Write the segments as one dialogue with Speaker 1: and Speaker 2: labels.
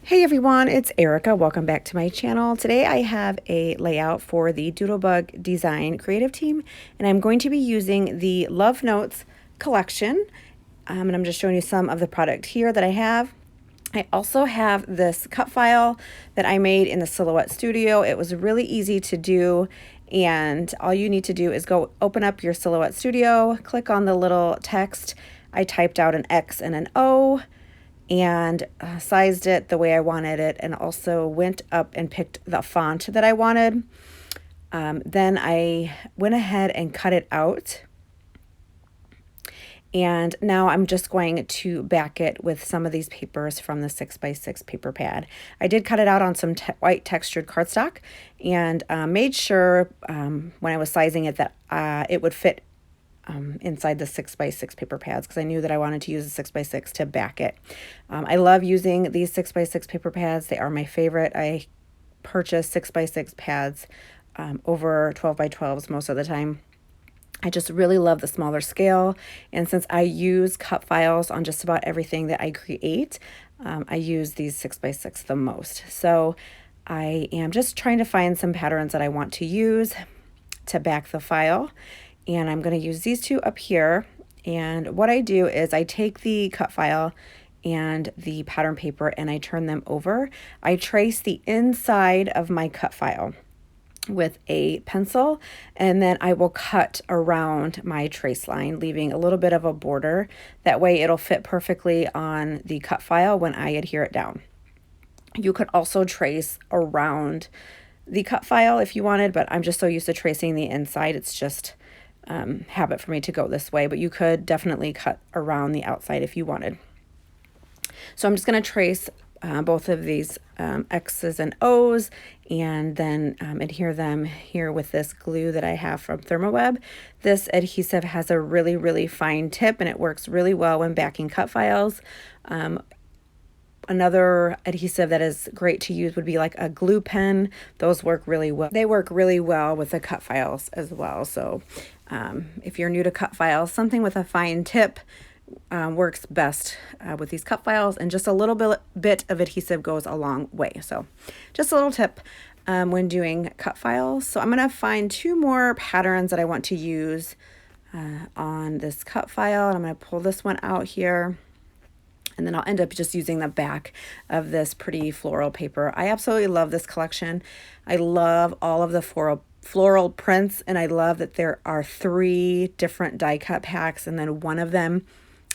Speaker 1: Hey everyone, it's Erica. Welcome back to my channel. Today I have a layout for the Doodlebug Design creative team, and I'm going to be using the Love Notes collection. And I'm just showing you some of the product here that I have. I also have this cut file that I made in the Silhouette Studio. It was really easy to do, and all you need to do is go open up your Silhouette Studio, click on the little text. I typed out an X and an O, and sized it the way I wanted it, and also went up and picked the font that I wanted. Then I went ahead and cut it out, and now I'm just going to back it with some of these papers from the 6x6 paper pad. I did cut it out on some white textured cardstock, and made sure when I was sizing it that it would fit inside the 6x6 paper pads, because I knew that I wanted to use the 6x6 to back it. I love using these 6x6 paper pads. They are my favorite. I purchase 6x6 pads over 12x12s most of the time. I just really love the smaller scale, and since I use cut files on just about everything that I create, I use these 6x6 the most. So I am just trying to find some patterns that I want to use to back the file. And I'm going to use these two up here. And what I do is I take the cut file and the pattern paper and I turn them over. I trace the inside of my cut file with a pencil, and then I will cut around my trace line, leaving a little bit of a border. That way it'll fit perfectly on the cut file when I adhere it down. You could also trace around the cut file if you wanted, but I'm just so used to tracing the inside, it's just habit for me to go this way, but you could definitely cut around the outside if you wanted. So I'm just going to trace both of these X's and O's, and then adhere them here with this glue that I have from Thermoweb. This adhesive has a really fine tip, and it works really well when backing cut files. Another adhesive that is great to use would be like a glue pen. Those work really well. They work really well with the cut files as well. So if you're new to cut files, something with a fine tip works best with these cut files, and just a little bit of adhesive goes a long way. So just a little tip when doing cut files. So I'm going to find two more patterns that I want to use on this cut file, and I'm going to pull this one out here. And then I'll end up just using the back of this pretty floral paper. I absolutely love this collection. I love all of the floral prints, and I love that there are 3 different die cut packs, and then one of them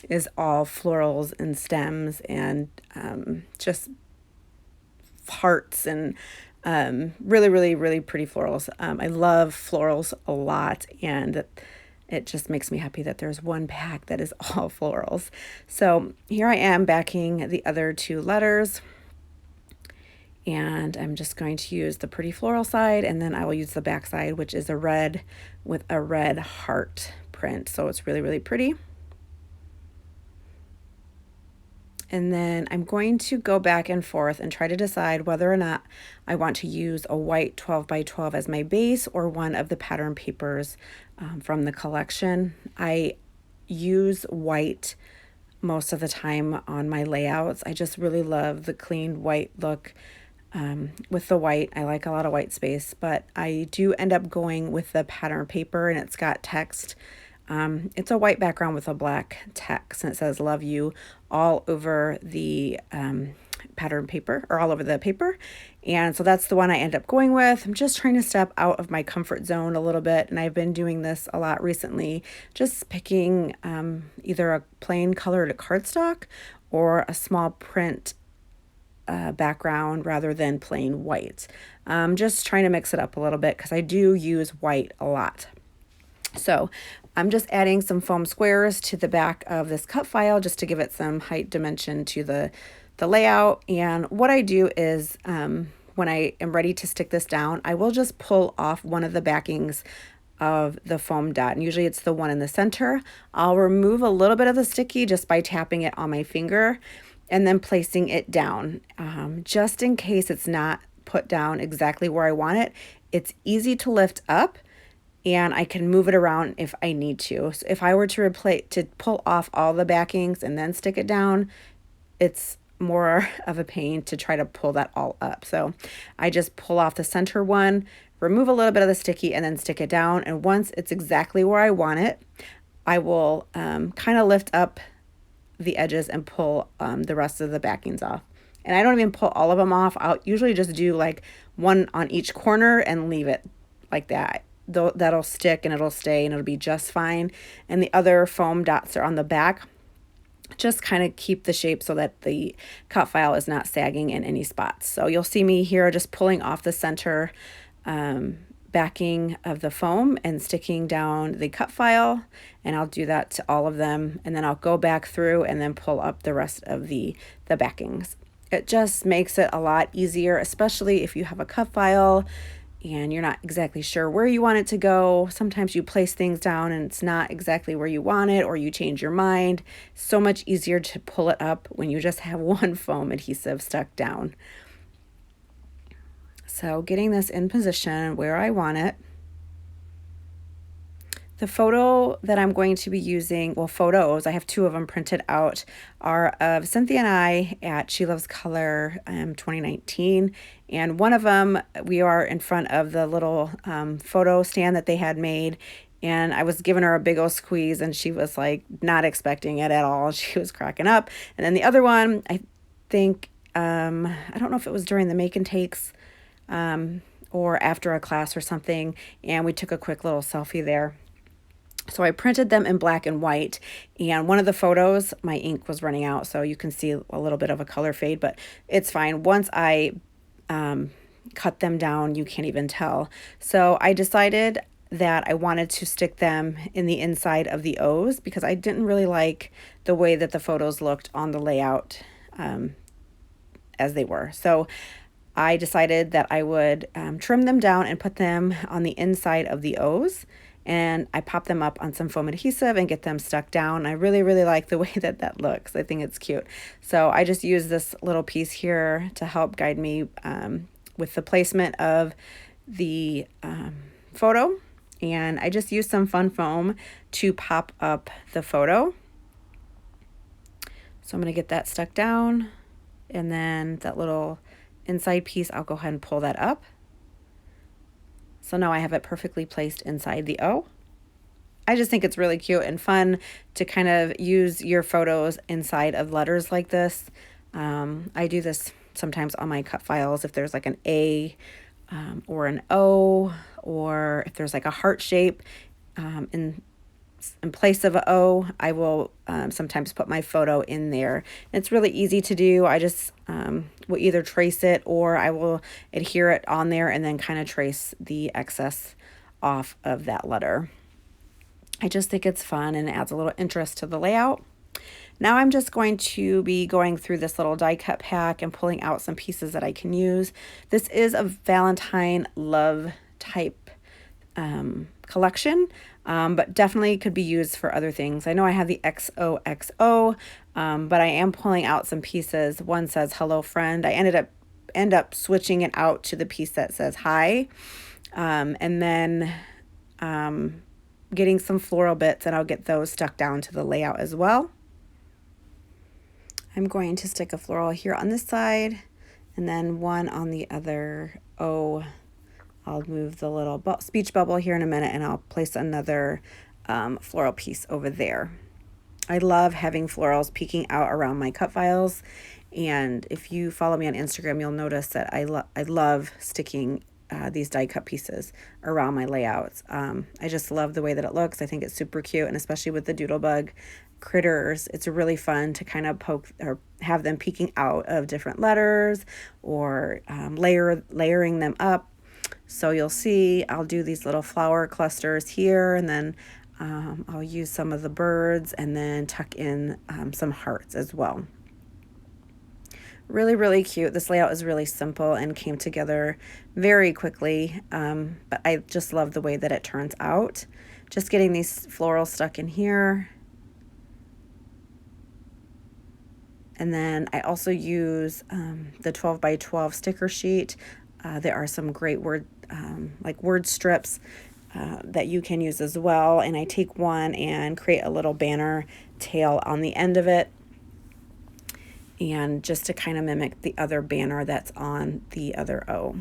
Speaker 1: is all florals and stems and just hearts and really pretty florals. I love florals a lot, and it just makes me happy that there's one pack that is all florals. So here I am backing the other 2 letters, and I'm just going to use the pretty floral side, and then I will use the back side, which is a red with a red heart print. So it's really pretty. And then I'm going to go back and forth and try to decide whether or not I want to use a white 12x12 as my base, or one of the pattern papers from the collection. I use white most of the time on my layouts. I just really love the clean white look with the white. I like a lot of white space, but I do end up going with the pattern paper, and it's got text. It's a white background with a black text, and it says "Love You" all over the pattern paper, or all over the paper. And so that's the one I end up going with. I'm just trying to step out of my comfort zone a little bit, and I've been doing this a lot recently, just picking either a plain colored cardstock or a small print background rather than plain white. Just trying to mix it up a little bit, because I do use white a lot. So I'm just adding some foam squares to the back of this cut file just to give it some height dimension to the layout. And what I do is when I am ready to stick this down, I will just pull off one of the backings of the foam dot, and usually it's the one in the center. I'll remove a little bit of the sticky just by tapping it on my finger and then placing it down, just in case it's not put down exactly where I want it. It's easy to lift up, and I can move it around if I need to. So if I were to pull off all the backings and then stick it down, it's more of a pain to try to pull that all up. So I just pull off the center one, remove a little bit of the sticky, and then stick it down. And once it's exactly where I want it, I will kind of lift up the edges and pull the rest of the backings off. And I don't even pull all of them off. I'll usually just do like one on each corner and leave it like that. That'll stick and it'll stay and it'll be just fine. And the other foam dots are on the back. Just kind of keep the shape so that the cut file is not sagging in any spots. So you'll see me here just pulling off the center backing of the foam and sticking down the cut file, and I'll do that to all of them, and then I'll go back through and then pull up the rest of the backings. It just makes it a lot easier, especially if you have a cut file and you're not exactly sure where you want it to go. Sometimes you place things down and it's not exactly where you want it, or you change your mind. So much easier to pull it up when you just have one foam adhesive stuck down. So getting this in position where I want it. The photo that I'm going to be using, well, photos, I have two of them printed out, are of Cynthia and I at She Loves Color 2019. And one of them, we are in front of the little photo stand that they had made. And I was giving her a big old squeeze and she was like not expecting it at all. She was cracking up. And then the other one, I think, I don't know if it was during the make and takes or after a class or something. And we took a quick little selfie there. So I printed them in black and white, and one of the photos, my ink was running out, so you can see a little bit of a color fade, but it's fine. Once I cut them down, you can't even tell. So I decided that I wanted to stick them in the inside of the O's because I didn't really like the way that the photos looked on the layout as they were. So I decided that I would trim them down and put them on the inside of the O's. And I pop them up on some foam adhesive and get them stuck down. I really, really like the way that that looks. I think it's cute. So I just use this little piece here to help guide me with the placement of the photo. And I just use some fun foam to pop up the photo. So I'm going to get that stuck down. And then that little inside piece, I'll go ahead and pull that up. So now I have it perfectly placed inside the O. I just think it's really cute and fun to kind of use your photos inside of letters like this. I do this sometimes on my cut files if there's like an A or an O, or if there's like a heart shape in place of an O, I will sometimes put my photo in there. And it's really easy to do. I just will either trace it or I will adhere it on there and then kind of trace the excess off of that letter. I just think it's fun and it adds a little interest to the layout. Now I'm just going to be going through this little die cut pack and pulling out some pieces that I can use. This is a Valentine love type collection, but definitely could be used for other things. I know I have the XOXO, but I am pulling out some pieces. One says hello friend. I end up switching it out to the piece that says hi, and then getting some floral bits, and I'll get those stuck down to the layout as well. I'm going to stick a floral here on this side and then one on the other O. I'll move the little speech bubble here in a minute and I'll place another floral piece over there. I love having florals peeking out around my cut files, and if you follow me on Instagram, you'll notice that I love sticking these die cut pieces around my layouts. I just love the way that it looks. I think it's super cute, and especially with the Doodlebug critters, it's really fun to kind of poke or have them peeking out of different letters or layering them up. So you'll see I'll do these little flower clusters here, and then I'll use some of the birds and then tuck in some hearts as well. Really, really cute. This layout is really simple and came together very quickly, but I just love the way that it turns out. Just getting these florals stuck in here. And then I also use the 12 by 12 sticker sheet. There are some great word strips that you can use as well. And I take one and create a little banner tail on the end of it. and just to kind of mimic the other banner that's on the other O.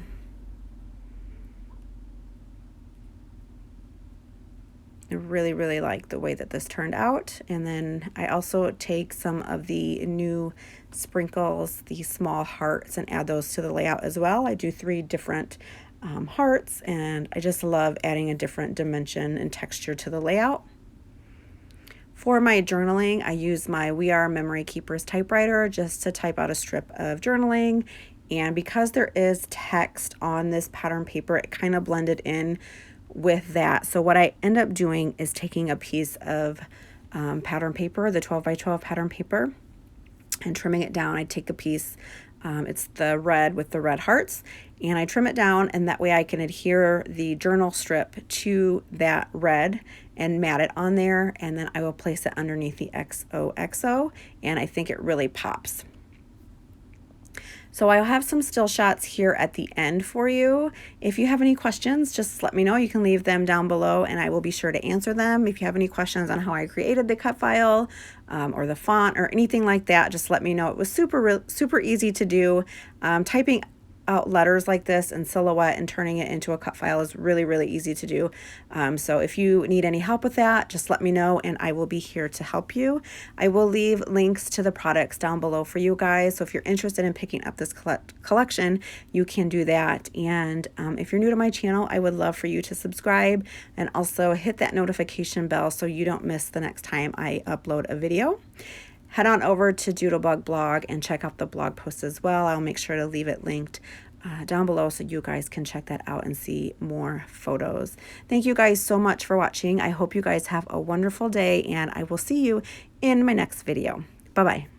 Speaker 1: I really, really like the way that this turned out. And then I also take some of the new sprinkles, the small hearts, and add those to the layout as well. I do 3 different hearts, and I just love adding a different dimension and texture to the layout. For my journaling, I use my We Are Memory Keepers typewriter just to type out a strip of journaling. And because there is text on this pattern paper, it kind of blended in with that. So what I end up doing is taking a piece of pattern paper, the 12 by 12 pattern paper, and trimming it down. I take a piece, it's the red with the red hearts, and I trim it down, and that way I can adhere the journal strip to that red and mat it on there, and then I will place it underneath the XOXO, and I think it really pops. So I'll have some still shots here at the end for you. If you have any questions, just let me know. You can leave them down below and I will be sure to answer them. If you have any questions on how I created the cut file or the font or anything like that, just let me know. It was super easy to do. Typing out letters like this in Silhouette and turning it into a cut file is really, really easy to do. So if you need any help with that, just let me know and I will be here to help you. I will leave links to the products down below for you guys. So if you're interested in picking up this collection, you can do that. And if you're new to my channel, I would love for you to subscribe and also hit that notification bell so you don't miss the next time I upload a video. Head on over to Doodlebug blog and check out the blog post as well. I'll make sure to leave it linked down below so you guys can check that out and see more photos. Thank you guys so much for watching. I hope you guys have a wonderful day and I will see you in my next video. Bye-bye.